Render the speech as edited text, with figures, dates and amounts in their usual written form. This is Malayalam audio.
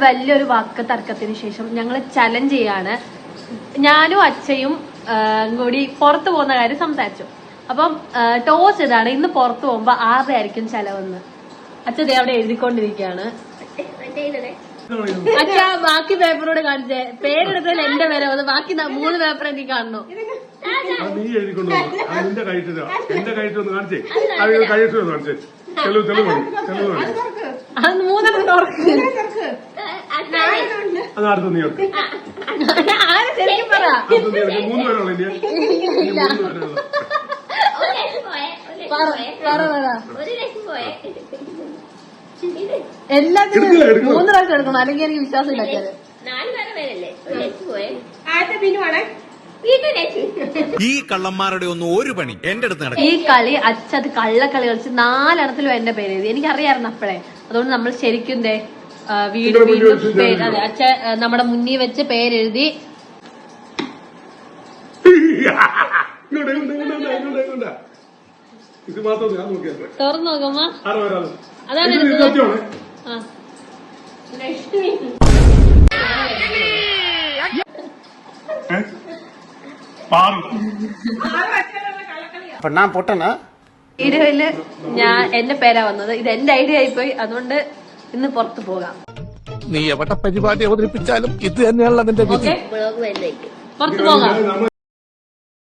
വലിയൊരു വാക്ക് തർക്കത്തിന് ശേഷം ഞങ്ങൾ ചലഞ്ച് ചെയ്യാണ്. ഞാനും അച്ഛയും കൂടി പുറത്തു പോകുന്ന കാര്യം സംസാരിച്ചു. അപ്പം ടോസ് ഇതാണ്, ഇന്ന് പുറത്തു പോകുമ്പോ ആരുടെ ആയിരിക്കും ചെലവെന്ന്. അച്ഛൻ അവിടെ എഴുതിക്കൊണ്ടിരിക്കുകയാണ്. അച്ഛ ബാക്കി പേപ്പറോട് കാണിച്ചേ, പേരെടുത്തതിൽ എന്റെ പേര് വന്നു, ബാക്കി 3 പേപ്പർ എനിക്ക് കാണുന്നു. നീ എഴുതിക്കൊണ്ടു എന്റെ കയറ്റില്ല, എന്റെ കയറ്റൊന്ന് കാണിച്ചേ, കയറ്റൊന്ന് കാണിച്ചേ, തെളിവ് തെളിവ് അത് 3 തുറക്ക്. അത് അടുത്ത് നീ എടുക്കും. ആരെ ശരിക്കും പറ. 3 പേരുള്ള ഇന്ത്യ. എല്ലാത്തിനും 3 പ്രാവശ്യം എടുക്കണം, അല്ലെങ്കിൽ എനിക്ക് വിശ്വാസം ഇല്ല. ഈ കള്ളന്മാരുടെ ഒന്നും ഒരു പണി എന്റെ അടുത്ത് നടക്കും. ഈ കളി അച്ഛത് കള്ളക്കളി കളിച്ച് 4 എണ്ണത്തിലും എന്റെ പേര് എഴുതി. എനിക്കറിയായിരുന്നു അപ്പഴേ. അതുകൊണ്ട് നമ്മൾ ശരിക്കും വീണ്ടും പേര്, അതെ, അച്ഛ നമ്മുടെ മുന്നിൽ വെച്ച് പേരെഴുതി. തുറന്നു നോക്കുമ്പോ അതാണ് വീഡിയോയില് എന്റെ പേരാ വന്നത്. ഇത് എന്റെ ഐഡിയ ആയിപ്പോയി. അതുകൊണ്ട് ഇന്ന് പുറത്തു പോകാം. നീ എവിടെ പരിപാടി അവതരിപ്പിച്ചാലും ഇത് തന്നെയാണല്ലോ നിന്റെ പുറത്തു പോകാം.